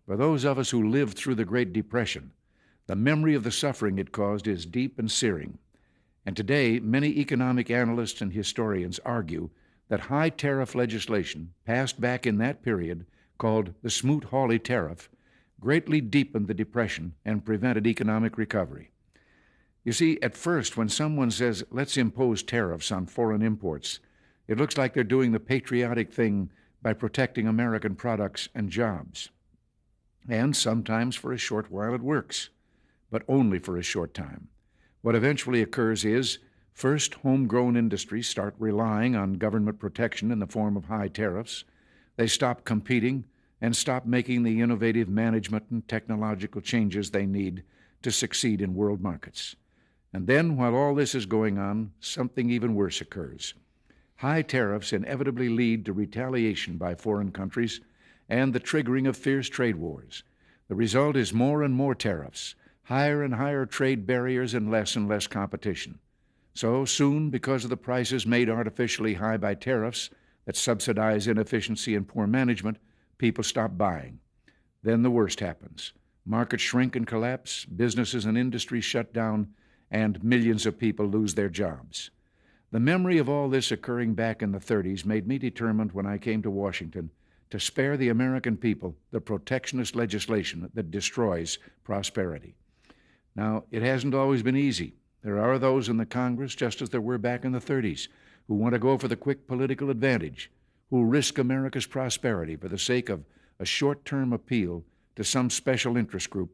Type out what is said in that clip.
For those of us who lived through the Great Depression, the memory of the suffering it caused is deep and searing. And today, many economic analysts and historians argue that high tariff legislation passed back in that period, called the Smoot-Hawley tariff, greatly deepened the Depression and prevented economic recovery. You see, at first, when someone says, let's impose tariffs on foreign imports, it looks like they're doing the patriotic thing by protecting American products and jobs. And sometimes for a short while it works, but only for a short time. What eventually occurs is, first, homegrown industries start relying on government protection in the form of high tariffs. They stop competing and stop making the innovative management and technological changes they need to succeed in world markets. And then, while all this is going on, something even worse occurs. High tariffs inevitably lead to retaliation by foreign countries and the triggering of fierce trade wars. The result is more and more tariffs, higher and higher trade barriers, and less competition. So soon, because of the prices made artificially high by tariffs that subsidize inefficiency and poor management, people stop buying. Then the worst happens. Markets shrink and collapse, businesses and industries shut down, and millions of people lose their jobs. The memory of all this occurring back in the 30s made me determined when I came to Washington to spare the American people the protectionist legislation that destroys prosperity. Now, it hasn't always been easy. There are those in the Congress, just as there were back in the 30s, who want to go for the quick political advantage, who risk America's prosperity for the sake of a short-term appeal to some special interest group